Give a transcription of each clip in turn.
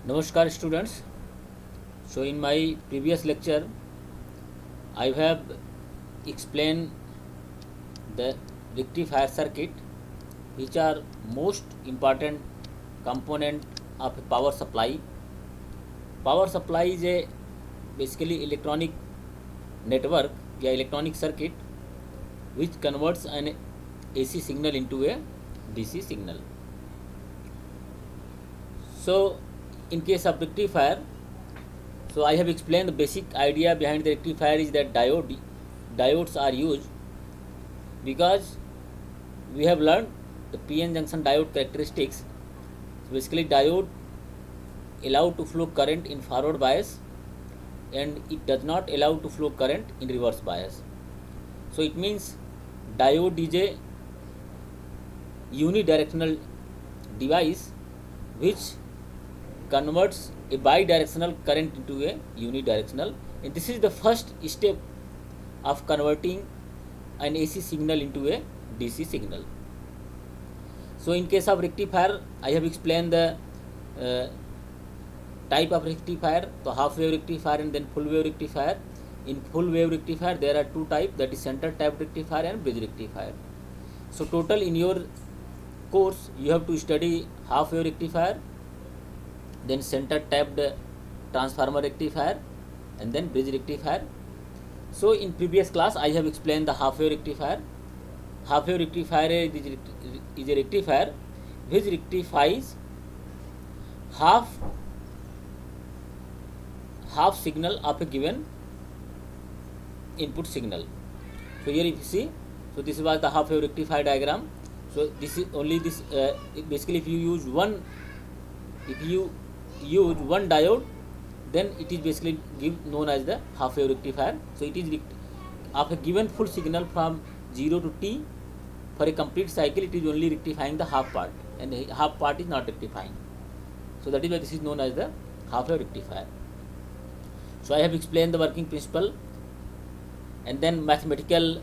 Namaskar students. So in my previous lecture I have explained the rectifier circuit, which are most important component of a power supply. Power supply is a basically electronic network या electronic circuit which converts an AC signal into a DC signal. So in case of rectifier, so I have explained the basic idea behind the rectifier is that diodes are used because we have learned the PN junction diode characteristics. So basically diode allow to flow current in forward bias and it does not allow to flow current in reverse bias. So it means diode is a unidirectional device which converts a bidirectional current into a unidirectional, and this is the first step of converting an AC signal into a DC signal. So in case of rectifier, I have explained the type of rectifier, so half wave rectifier and then full wave rectifier. In full wave rectifier there are two types, that is center tapped rectifier and bridge rectifier. So total in your course you have to study half wave rectifier, then center tapped transformer rectifier and then bridge rectifier. So in previous class I have explained the half wave rectifier. Half wave rectifier is a rectifier which rectifies half signal of a given input signal. So here if you see, so this was the half wave rectifier diagram. So this is only this basically if you use one diode, then it is basically known as the half wave rectifier. So it is of a given full signal from 0 to t for a complete cycle, it is only rectifying the half part and the half part is not rectifying. So that is why this is known as the half wave rectifier. So I have explained the working principle and then mathematical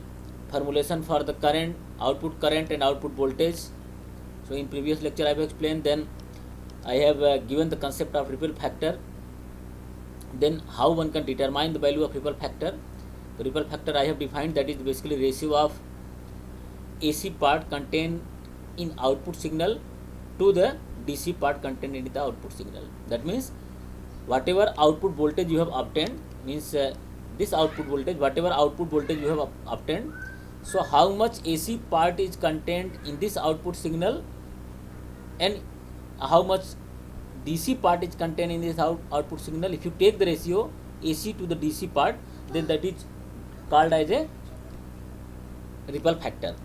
formulation for the current, output current and output voltage. So in previous lecture I have explained, then I have given the concept of ripple factor, then how one can determine the value of ripple factor. The ripple factor I have defined, that is basically ratio of AC part contained in output signal to the DC part contained in the output signal. That means whatever output voltage you have obtained, means this output voltage, whatever output voltage you have obtained, so how much AC part is contained in this output signal and how much DC part is contained in this output signal. If you take the ratio AC to the DC part, then that is called as a ripple factor.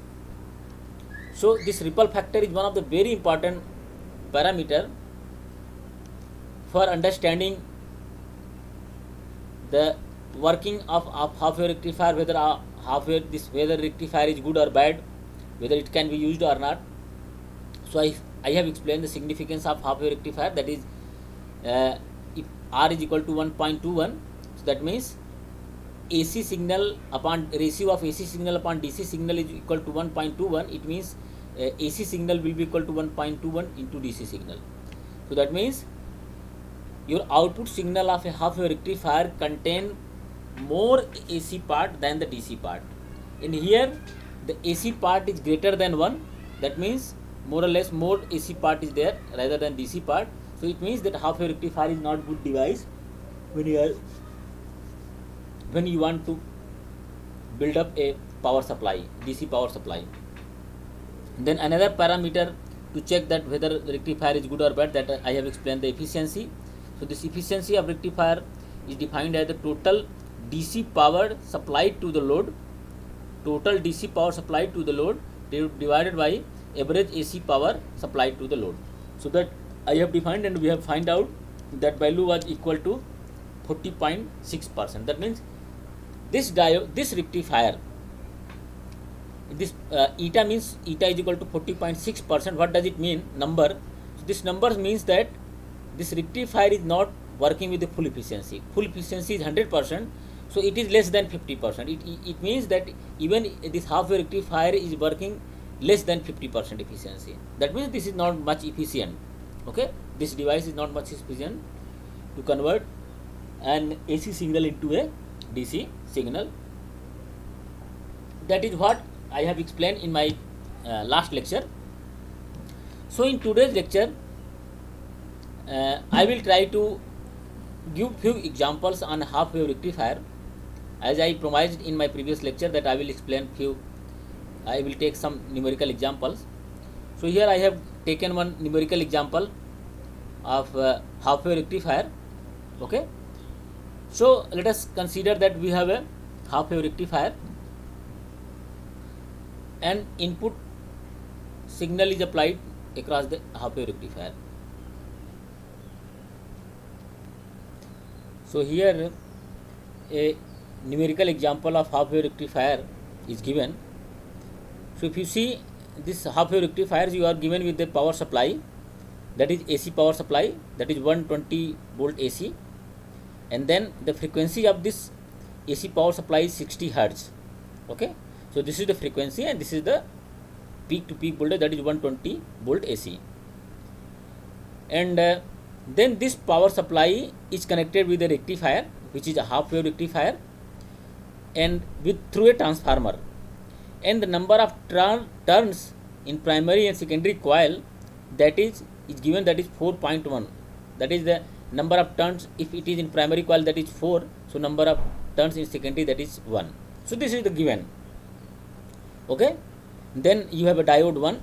So this ripple factor is one of the very important parameter for understanding the working of half wave rectifier, whether rectifier is good or bad, whether it can be used or not. So I have explained the significance of half wave rectifier, that is if R is equal to 1.21, so that means AC signal upon ratio of AC signal upon DC signal is equal to 1.21. It means AC signal will be equal to 1.21 into DC signal. So that means your output signal of a half wave rectifier contain more AC part than the DC part. In here the AC part is greater than 1, that means more or less more AC part is there rather than DC part. So it means that half wave rectifier is not good device when you want to build up a power supply, DC power supply. Then another parameter to check that whether the rectifier is good or bad, that I have explained the efficiency. So this efficiency of rectifier is defined as the total DC power supplied to the load, divided by average AC power supplied to the load. So that I have defined and we have find out that value was equal to 40.6%. That means this rectifier, this eta means eta is equal to 40.6%. What does it mean? Number. So this number means that this rectifier is not working with the full efficiency. Full efficiency is 100%, so it is less than 50%. It means that even this half wave rectifier is working less than 50% efficiency. That means this is not much efficient. Okay. this device is not much sufficient to convert an AC signal into a DC signal. That is what I have explained in my last lecture. So in today's lecture, I will try to give few examples on half wave rectifier. As I promised in my previous lecture that I will explain few, I will take some numerical examples. So here I have taken one numerical example of half wave rectifier. Okay. So let us consider that we have a half wave rectifier and input signal is applied across the half wave rectifier. So here a numerical example of half wave rectifier is given. So if you see this half wave rectifiers, you are given with the power supply, that is AC power supply, that is 120 volt AC, and then the frequency of this AC power supply is 60 hertz. Okay, so this is the frequency and this is the peak to peak voltage, that is 120 volt AC. And then this power supply is connected with a rectifier, which is a half wave rectifier, and with through a transformer, and the number of turns in primary and secondary coil, that is given, that is 4.1. that is the number of turns. If it is in primary coil, that is 4, so number of turns in secondary, that is 1. So this is the given. Okay, then you have a diode 1,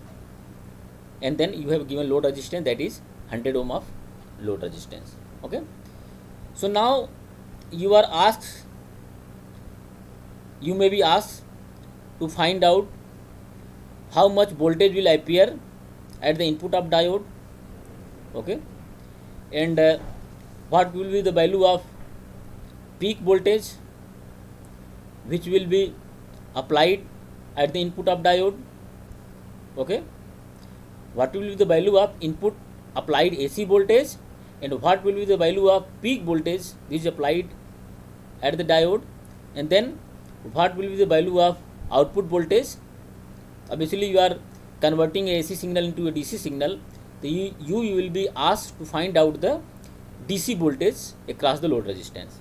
and then you have given load resistance, that is 100 ohm of load resistance. Okay, so now you are asked, you may be asked to find out how much voltage will appear at the input of diode. Okay, and what will be the value of peak voltage which will be applied at the input of diode. Okay, what will be the value of input applied AC voltage, and what will be the value of peak voltage which is applied at the diode, and then what will be the value of output voltage. Obviously you are converting a AC signal into a DC signal, so you will be asked to find out the DC voltage across the load resistance.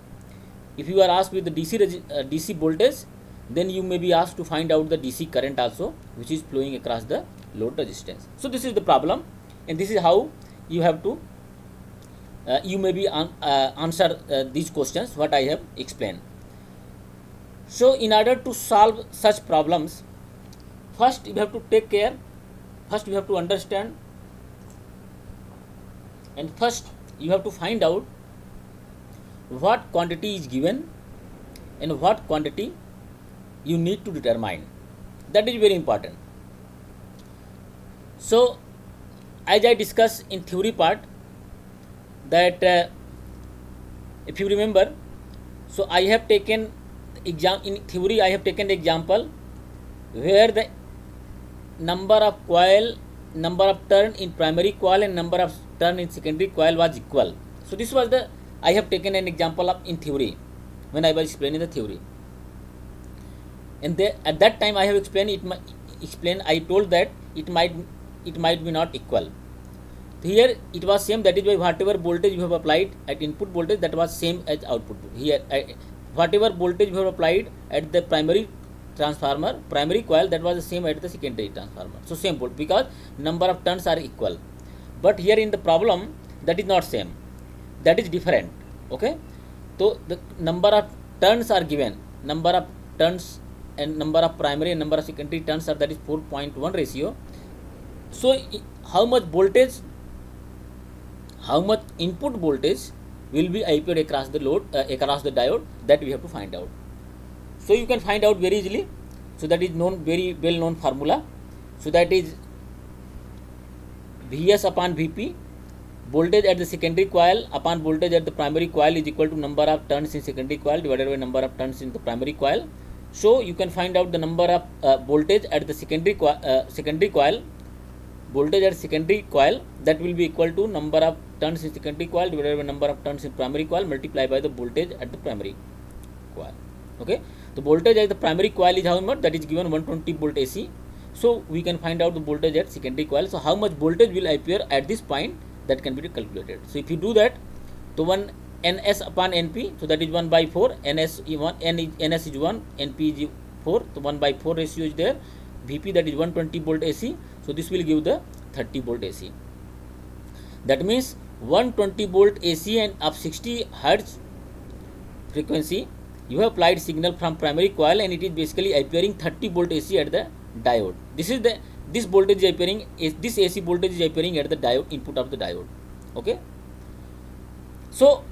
If you are asked with the DC voltage, then you may be asked to find out the DC current also, which is flowing across the load resistance. So this is the problem, and this is how you have to you may be answer these questions what I have explained. So in order to solve such problems, first you have to take care, first you have to understand, and first you have to find out what quantity is given and what quantity you need to determine. That is very important. So as I discussed in theory part, that if you remember, so I have taken in theory I have taken the example where the number of coil, number of turn in primary coil and number of turn in secondary coil was equal. So this was the, I have taken an example of in theory when I was explaining the theory, and at that time I have explained I told that it might be not equal. Here it was same, that is why whatever voltage you have applied at input voltage, that was same as output. Here whatever voltage you have applied at the primary transformer, primary coil, that was the same at the secondary transformer. So same volt, because number of turns are equal. But here in the problem, that is not same, that is different. Okay, so the number of turns are given, number of turns and number of primary and number of secondary turns are, that is 4.1 ratio. So how much voltage, how much input voltage will be applied across the load, across the diode, that we have to find out. So you can find out very easily. So that is known, very well known formula. So that is Vs upon Vp, voltage at the secondary coil upon voltage at the primary coil is equal to number of turns in secondary coil divided by number of turns in the primary coil. So you can find out the number of voltage at the secondary coil, voltage at secondary coil, that will be equal to number of turns in secondary coil divided by number of turns in primary coil multiplied by the voltage at the primary coil. Okay, the voltage at the primary coil is how much, that is given 120 volt AC. So we can find out the voltage at secondary coil. So how much voltage will appear at this point, that can be calculated. So if you do that, so 1 ns upon np, so that is 1 by 4, ns is 1, ns is 1, np is 4, so 1 by 4 ratio is there. Vp, that is 120 volt AC, so this will give the 30 volt AC. That means 120 volt AC and of 60 hertz frequency, you have applied signal from primary coil, and it is basically appearing 30 volt AC at the diode. This voltage is appearing, this AC voltage is appearing at the diode input of the diode. Okay. So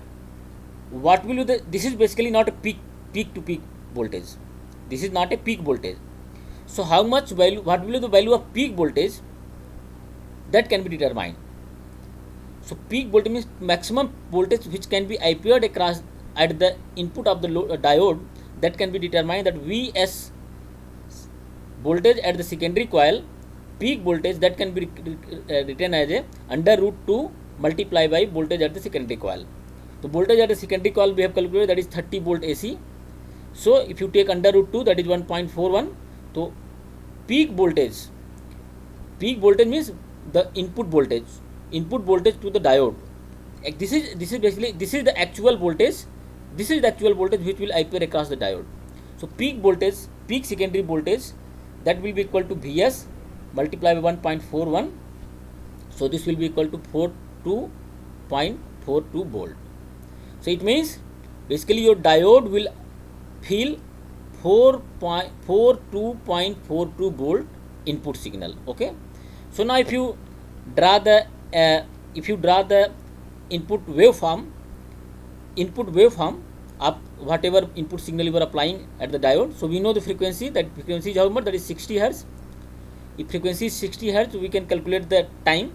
what will you this is basically not a peak to peak voltage. This is not a peak voltage. So how much value, what will be the value of peak voltage, that can be determined. So peak voltage means maximum voltage which can be appeared across at the input of the diode, that can be determined, that Vs voltage at the secondary coil, peak voltage, that can be written as a under root 2 multiply by voltage at the secondary coil. So voltage at the secondary coil we have calculated, that is 30 volt AC. So if you take under root 2, that is 1.41. So peak voltage means the input voltage to the diode. This is basically, this is the actual voltage. This is the actual voltage which will appear across the diode. So peak voltage, peak secondary voltage, that will be equal to Vs multiplied by 1.41. So this will be equal to 42.42 volt. So it means basically your diode will feel 42.42 volt input signal. Okay. So now if you draw the input waveform of whatever input signal you are applying at the diode. So we know the frequency, that frequency is how much, that is 60 hertz. If frequency is 60 hertz, we can calculate the time.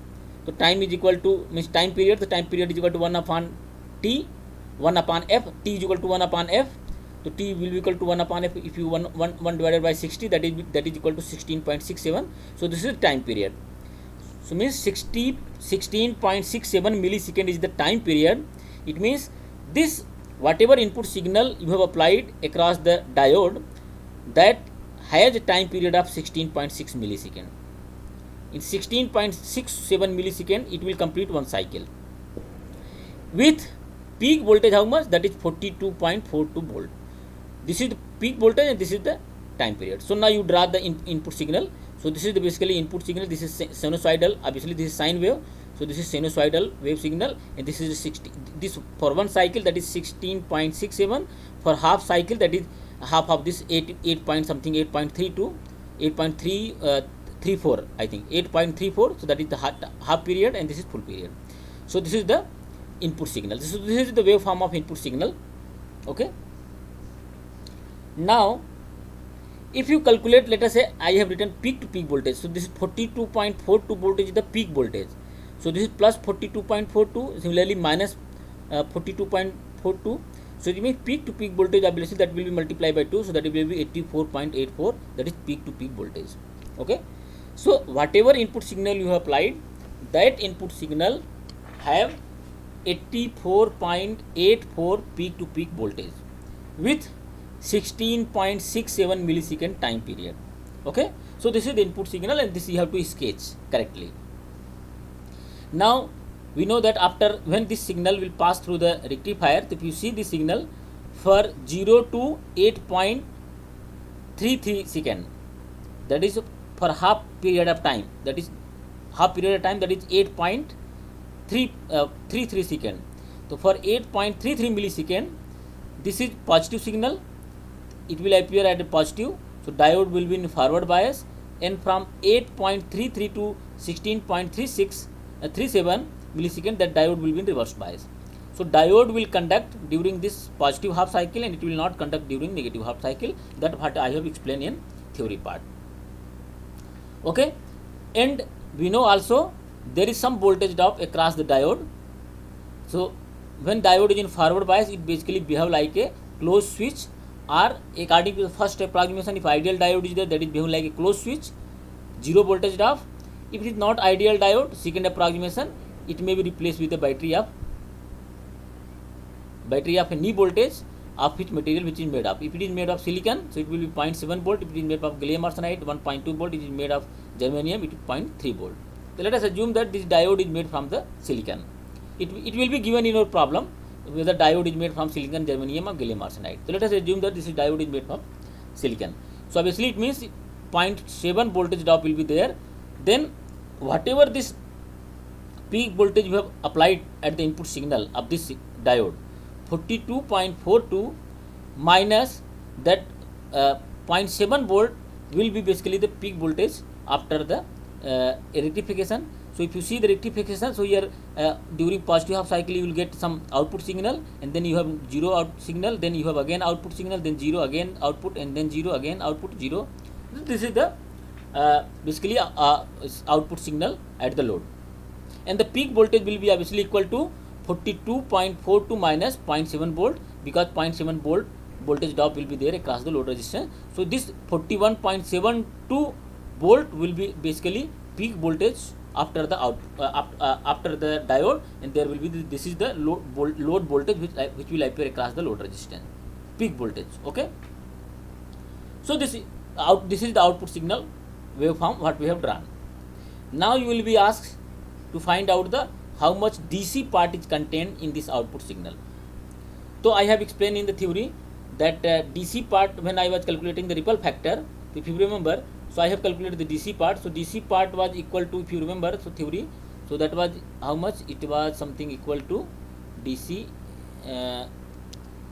So time is equal to, means time period, the time period is equal to 1 upon t, 1 upon f, t is equal to 1 upon f. So t will be equal to 1 upon f. If you 1 divided by 60, that is equal to 16.67. So this is the time period. So means 16.67 millisecond is the time period. It means this whatever input signal you have applied across the diode, that has a time period of 16.6 millisecond. In 16.67 millisecond, it will complete one cycle. With peak voltage how much? That is 42.42 volt. This is the peak voltage and this is the time period. So now you draw the input signal. So this is the basically input signal. This is sinusoidal. Obviously this is sine wave. So this is sinusoidal wave signal, and this is 60. This for one cycle, that is 16.67. For half cycle, that is half of this 8 point something, 8.32, 8.34, I think 8.34. So that is the half period, and this is full period. So this is the input signal. This is the waveform of input signal. Okay. Now if you calculate, let us say I have written peak to peak voltage. So this is 42.42 voltage is the peak voltage. So this is plus 42.42, similarly minus 42.42. So it means peak to peak voltage, obviously that will be multiplied by 2. So that will be 84.84. That is peak to peak voltage. Okay. So whatever input signal you have applied, that input signal have 84.84 peak to peak voltage with 16.67 millisecond time period. Okay. So this is the input signal, and this you have to sketch correctly. Now we know that after, when this signal will pass through the rectifier, if you see the signal for 0 to 8.33 second, that is for half period of time, that is 8.33 second. So for 8.33 millisecond, this is positive signal, it will appear at a positive. So diode will be in forward bias, and from 8.33 to 16.37 millisecond, that diode will be in reverse bias. So diode will conduct during this positive half cycle, and it will not conduct during negative half cycle. That what I have explained in theory part. Okay. And we know also there is some voltage drop across the diode. So when diode is in forward bias, it basically behave like a closed switch, or according to the first approximation, if ideal diode is there, that is behave like a closed switch, zero voltage drop. If it is not ideal diode, second approximation, it may be replaced with a battery of a knee voltage of which material which is made of. If it is made of silicon, so it will be 0.7 volt. If it is made of gallium arsenide, 1.2 volt. It is made of germanium, it is 0.3 volt. So let us assume that this diode is made from the silicon. It will be given in your problem whether diode is made from silicon, germanium or gallium arsenide. So let us assume that this diode is made from silicon. So obviously it means 0.7 voltage drop will be there. Then whatever this peak voltage you have applied at the input signal of this diode, 42.42 minus that 0.7 volt will be basically the peak voltage after the rectification. So if you see the rectification, so here during positive half cycle you will get some output signal, and then you have 0 out signal, then you have again output signal, then 0 again output, and then 0 again output, 0. This is the basically output signal at the load, and the peak voltage will be obviously equal to 42.42 minus 0.7 volt, because 0.7 volt voltage drop will be there across the load resistance. So this 41.72 volt will be basically peak voltage after the after the diode, and there will be this is the load voltage which will appear across the load resistance, peak voltage. Okay, so this is the output signal waveform what we have drawn. Now you will be asked to find out the how much DC part is contained in this output signal. So I have explained in the theory that DC part, when I was calculating the ripple factor, if you remember, so I have calculated the DC part. So DC part was equal to, if you remember, so theory, so that was how much? It was something equal to DC,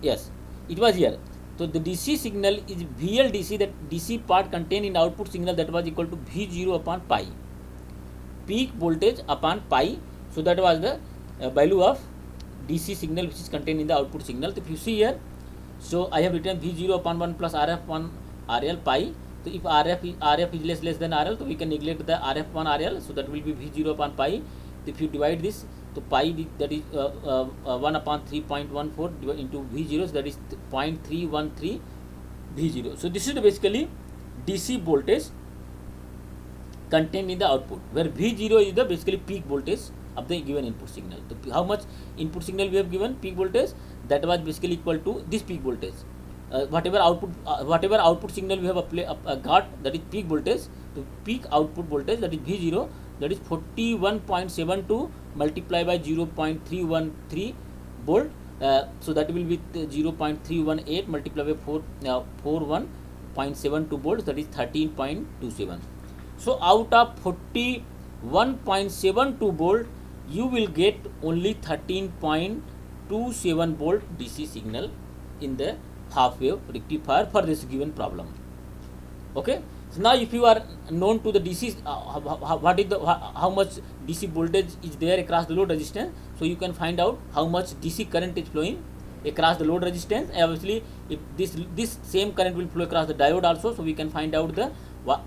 yes, it was here. So the DC signal is VLDC, that DC part contained in output signal, that was equal to V0 upon pi, peak voltage upon pi. So that was the value of DC signal which is contained in the output signal. So if you see here, so I have written V0 upon 1 plus RF upon RL pi. So if RF is less than RL, so we can neglect the RF upon RL, so that will be V0 upon pi. If you divide this, so pi, that is 1 upon 3.14 into V0, so that is 0.313 V0. So this is basically DC voltage contained in the output, where V0 is the basically peak voltage of the given input signal. So how much input signal we have given peak voltage, that was basically equal to this peak voltage. Whatever output signal we have got, that is peak voltage. So peak output voltage, that is V0, that is 41.72 multiplied by 0.313 volt. So that will be 0.318 multiplied by 41.72 volts, that is 13.27. So out of 41.72 volt, you will get only 13.27 volt DC signal in the half wave rectifier for this given problem. Okay, so now if you are known to the DC, what is the how much DC voltage is there across the load resistance, so you can find out how much DC current is flowing across the load resistance. And obviously if this same current will flow across the diode also, so we can find out the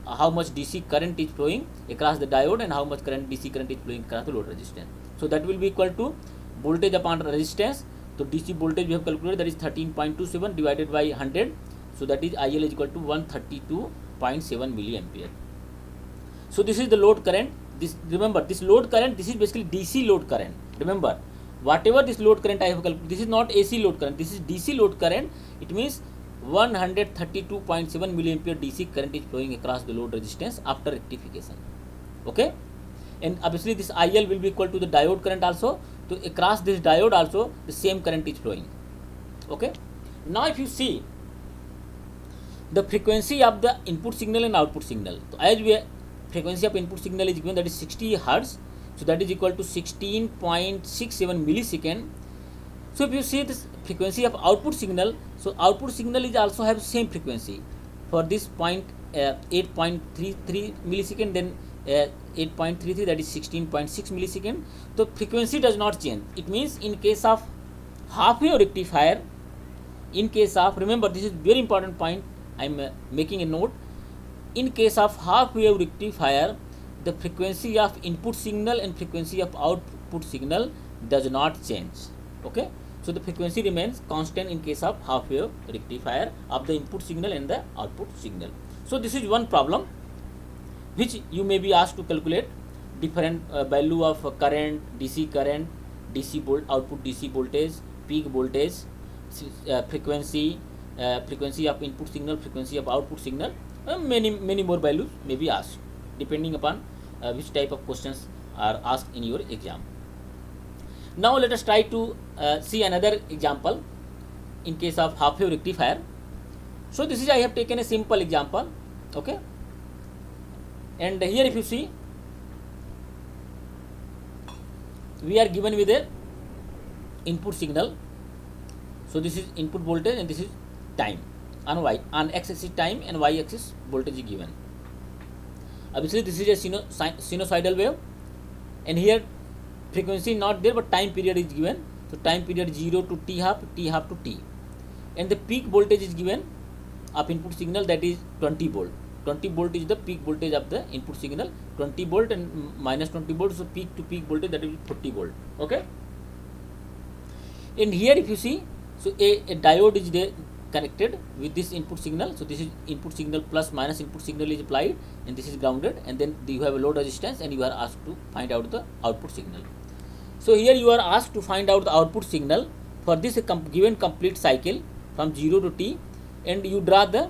how much DC current is flowing across the diode and how much DC current is flowing across the load resistance. So that will be equal to voltage upon resistance. So DC voltage we have calculated, that is 13.27 divided by 100. So that is IL is equal to 132.7 milliampere. So this is the load current. This, remember, this load current, this is basically DC load current. Remember, whatever this load current I have calculated, this is not AC load current, this is DC load current. It means 132.7 milliampere DC current is flowing across the load resistance after rectification. Okay, and obviously this IL will be equal to the diode current also. So across this diode also the same current is flowing. Okay, now if you see the frequency of the input signal and output signal, so as we frequency of input signal is given, that is 60 hertz, so that is equal to 16.67 millisecond. So if you see this frequency of output signal, so output signal is also have same frequency for this 8.33 millisecond, then 8.33, that is 16.6 millisecond. So frequency does not change. It means in case of half wave rectifier, in case of, remember this is very important point, I am making a note. In case of half wave rectifier, the frequency of input signal and frequency of output signal does not change. Okay, so the frequency remains constant in case of half wave rectifier of the input signal and the output signal. So this is one problem which you may be asked to calculate different value of current, DC current, DC output DC voltage, peak voltage, frequency of input signal, frequency of output signal, many more values may be asked depending upon which type of questions are asked in your exam. Now let us try to see another example in case of half wave rectifier. So this is, I have taken a simple example, okay, and here if you see, we are given with a input signal. So this is input voltage and this is time. On x axis time and y axis voltage is given. Obviously this is a sinusoidal wave, and here frequency not there but time period is given. So time period 0 to t half to t, and the peak voltage is given of input signal, that is 20 volt. 20 volt is the peak voltage of the input signal, 20 volt and minus 20 volt, so peak to peak voltage, that is 40 volt, okay. And here if you see, so a diode is there connected with this input signal. So this is input signal plus minus input signal is applied, and this is grounded, and then you have a load resistance, and you are asked to find out the output signal. So here you are asked to find out the output signal for this given complete cycle from 0 to t, and you draw the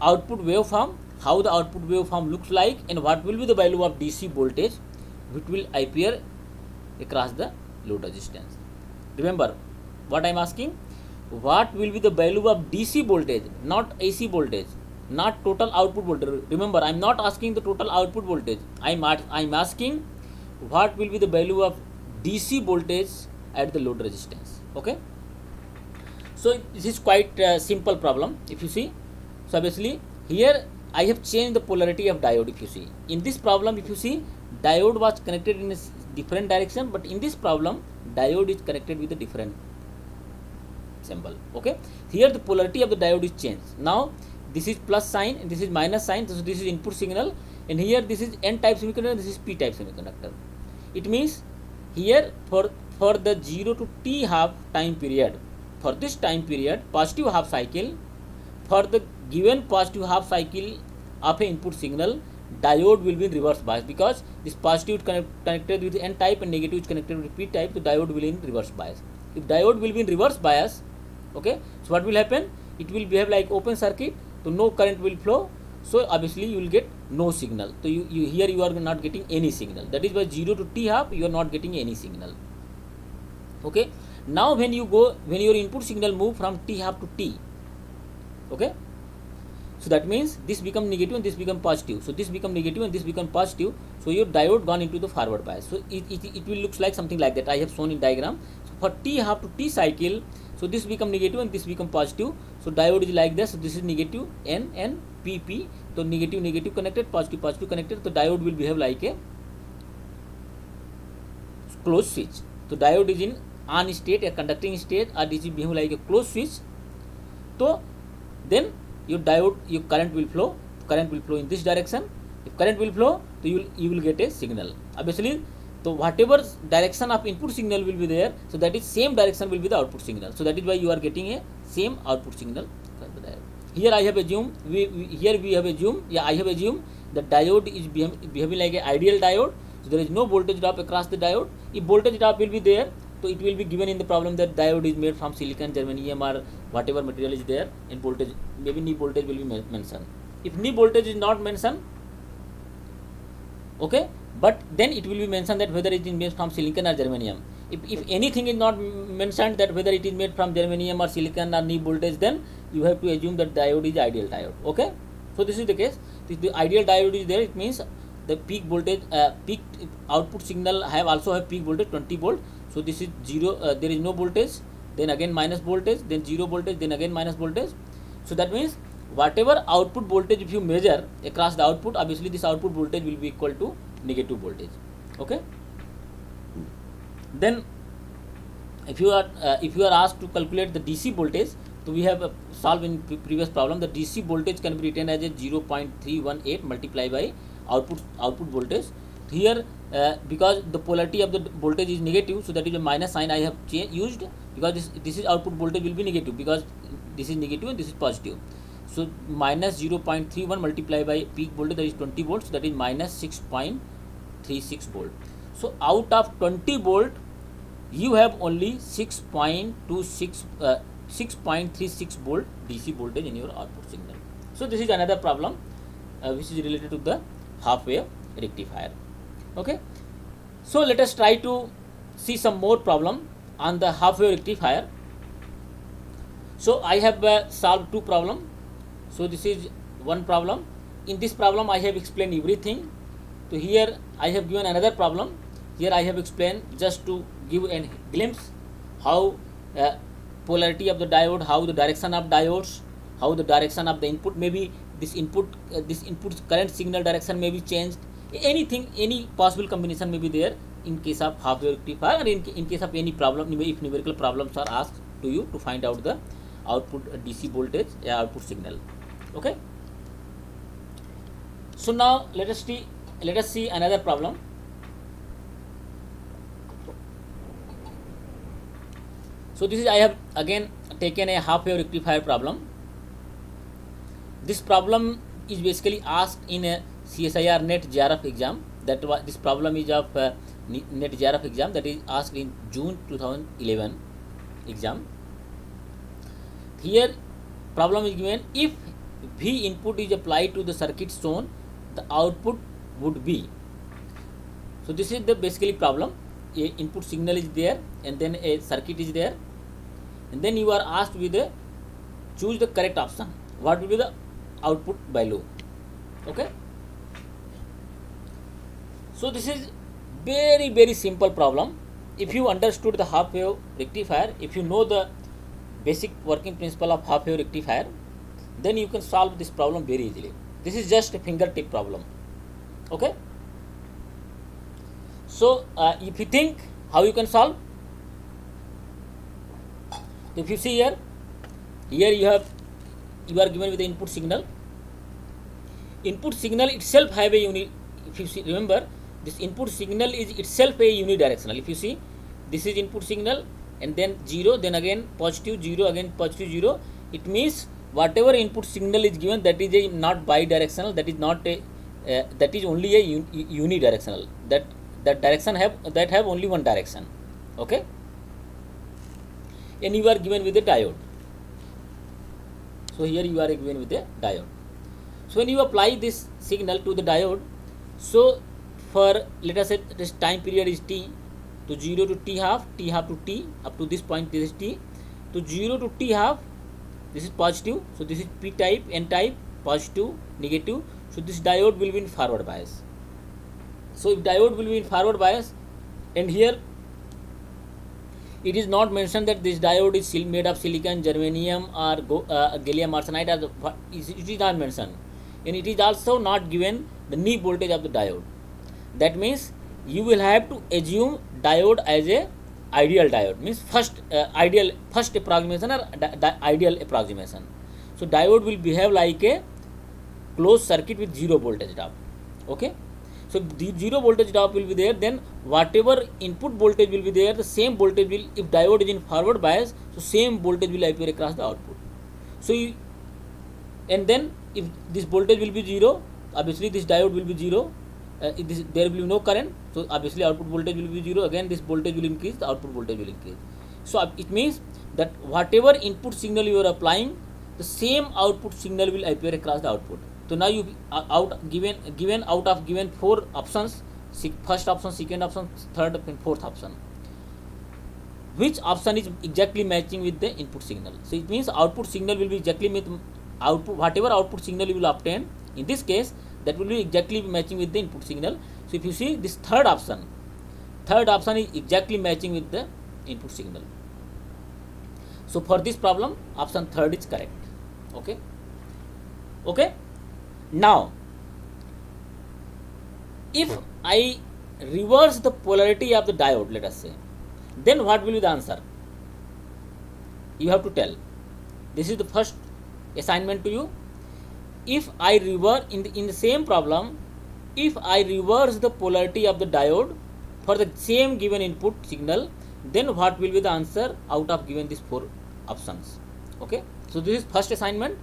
output waveform, how the output waveform looks like, and what will be the value of DC voltage which will appear across the load resistance. Remember what I am asking, what will be the value of DC voltage, not AC voltage, not total output voltage. Remember, I am not asking the total output voltage, I am asking what will be the value of DC voltage at the load resistance, okay. So this is quite a simple problem if you see. So obviously here I have changed the polarity of diode. If you see, in this problem if you see, diode was connected in a different direction, but in this problem diode is connected with a different symbol, okay. Here the polarity of the diode is changed. Now this is plus sign and this is minus sign, so this is input signal, and here this is N type semiconductor, this is P type semiconductor. It means here for the 0 to t half time period, for this time period positive half cycle, for the given positive half cycle of a input signal, diode will be in reverse bias, because this positive is connected with N type and negative is connected with P type, so diode will be in reverse bias. If diode will be in reverse bias, okay, so what will happen, it will behave like open circuit, so no current will flow, so obviously you will get no signal. So you here you are not getting any signal, that is by 0 to t half you are not getting any signal, okay. Now when your input signal move from t half to t, okay, so that means this become negative and this become positive, so this become negative and this become positive, so your diode gone into the forward bias. So it will looks like something like that, I have shown in diagram. So for t half to t cycle, so this become negative and this become positive, so diode is like this, so this is negative N and P, so negative connected, positive connected, so diode will behave like a closed switch. So diode is in on state, a conducting state, or this will behave like a closed switch. So then your current will flow in this direction. If current will flow, so you will get a signal, obviously. So whatever direction of input signal will be there, so that is same direction will be the output signal, so that is why you are getting a same output signal. Here I have assumed, I have assumed the diode is behaving like an ideal diode, so there is no voltage drop across the diode. If voltage drop will be there, so it will be given in the problem that diode is made from silicon, germanium, or whatever material is there, and voltage, maybe knee voltage will be mentioned. If knee voltage is not mentioned, okay, but then it will be mentioned that whether it is made from silicon or germanium. If anything is not mentioned, that whether it is made from germanium or silicon or knee voltage, then you have to assume that diode is ideal diode, okay. So this is the case. If the ideal diode is there, it means the peak voltage, peak output signal also have peak voltage 20 volt. So this is 0, there is no voltage, then again minus voltage, then 0 voltage, then again minus voltage. So that means whatever output voltage if you measure across the output, obviously this output voltage will be equal to negative voltage, okay. Then if you are asked to calculate the DC voltage, so we have solved in previous problem, the DC voltage can be written as a 0.318 multiplied by output voltage. Here because the polarity of the voltage is negative, so that is a minus sign I have used, because this is output voltage will be negative, because this is negative and this is positive. So minus 0.31 multiplied by peak voltage, that is 20 volts, that is minus 6.36 volt. So out of 20 volt, you have only 6.36 volt DC voltage in your output signal. So this is another problem which is related to the half wave rectifier. Okay, so let us try to see some more problem on the half wave rectifier. So I have solved two problem. So this is one problem. In this problem I have explained everything. So here I have given another problem. Here I have explained just to give a glimpse how polarity of the diode, how the direction of diodes, how the direction of the input, maybe this input's current signal direction may be changed. Anything, any possible combination may be there in case of half wave rectifier, or in case of any problem, if numerical problems are asked to you to find out the output DC voltage, output signal. Okay. So now let us see another problem. So this is, I have again taken a half wave rectifier problem. This problem is basically asked in a CSIR NET JRF exam. This problem is of NET JRF exam, that is asked in June 2011 exam. Here problem is given: if V input is applied to the circuit shown, the output would be. So this is the basically problem. A input signal is there and then a circuit is there, and then you are asked with a choose the correct option. What will be the output value? Okay. So this is very simple problem. If you understood the half wave rectifier, if you know the basic working principle of half wave rectifier, then you can solve this problem very easily. This is just a fingertip problem. Okay. So if you think how you can solve, if you see here you are given with the input signal. Input signal itself have a unit. If you see, remember, this input signal is itself a unidirectional. If you see, this is input signal and then 0, then again positive 0, again positive 0. It means whatever input signal is given, that is a not bidirectional, that is not a that is only a unidirectional. That direction have only one direction. Okay. And you are given with a diode. So here you are given with a diode. So when you apply this signal to the diode, so for, let us say this time period is t, to 0 to t half to t, up to this point this is t, to 0 to t half, this is positive. So this is p type, n type, positive, negative. So this diode will be in forward bias. So if diode will be in forward bias, and here it is not mentioned that this diode is made of silicon, germanium or gallium arsenide, it is not mentioned, and it is also not given the knee voltage of the diode. That means you will have to assume diode as a ideal diode, means first approximation or ideal approximation. So diode will behave like a closed circuit with zero voltage drop. Okay. So the zero voltage drop will be there, then whatever input voltage will be there, the same voltage will, if diode is in forward bias, so same voltage will appear across the output. So and then if this voltage will be 0, obviously this diode will be 0, there will be no current, so obviously output voltage will be 0, again this voltage will increase, the output voltage will increase. So it means that whatever input signal you are applying, the same output signal will appear across the output. So now you given out of 4 options, first option, second option, third and fourth option, which option is exactly matching with the input signal. So it means output signal will be exactly with output, whatever output signal you will obtain in this case, that will be exactly matching with the input signal. So if you see this third option is exactly matching with the input signal. So for this problem, option third is correct. Okay. Okay. Now, if I reverse the polarity of the diode, let us say, then what will be the answer? You have to tell. This is the first assignment to you. If I reverse in the same problem, if I reverse the polarity of the diode for the same given input signal, then what will be the answer out of given these 4 options? Okay. So this is first assignment.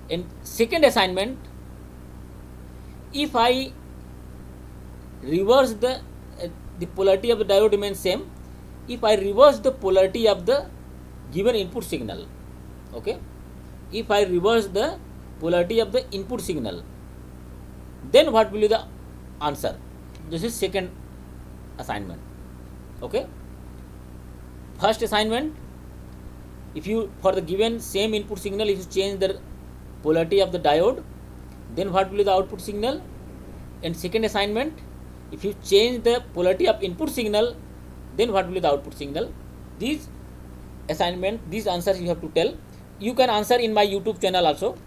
And second assignment, if I reverse the polarity of the diode remains same, if I reverse the polarity of the given input signal, okay, if I reverse the polarity of the input signal, then what will be the answer? This is second assignment. Okay. First assignment, if you for the given same input signal, if you change the polarity of the diode, then what will be the output signal? And second assignment, if you change the polarity of input signal, then what will be the output signal? These assignment, these answers you have to tell. You can answer in my YouTube channel also,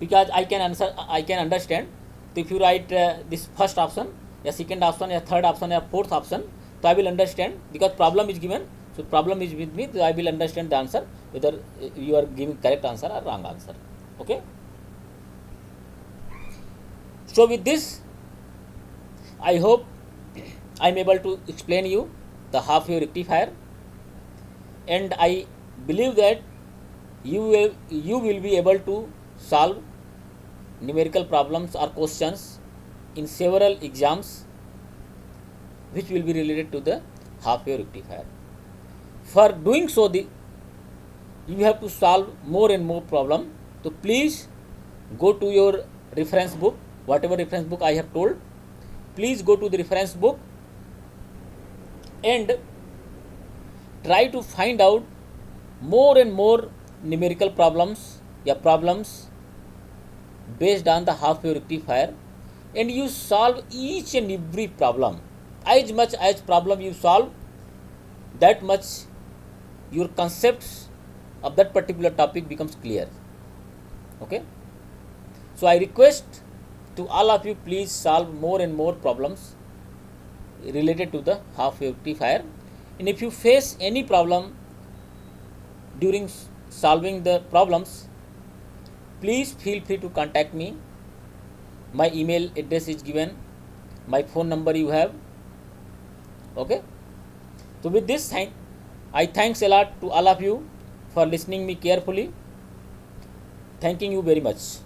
because I can answer, I can understand. So if you write this first option, या second option, या third option, या fourth option, so I will understand, because problem is given. So problem is with me, so I will understand the answer, whether you are giving correct answer or wrong answer. Okay. So with this, I hope I am able to explain you the half wave rectifier, and I believe that you will be able to solve numerical problems or questions in several exams which will be related to the half wave rectifier. For doing so, you have to solve more and more problem. So please go to your reference book, whatever reference book I have told. Please go to the reference book and try to find out more and more numerical problems, problems based on the half wave rectifier, and you solve each and every problem. As much as problem you solve, that much your concepts of that particular topic becomes clear. Okay. So I request to all of you, please solve more and more problems related to the half wave rectifier. And if you face any problem during solving the problems, please feel free to contact me. My email address is given, my phone number you have. Okay. So with this, I thanks a lot to all of you for listening me carefully. Thanking you very much.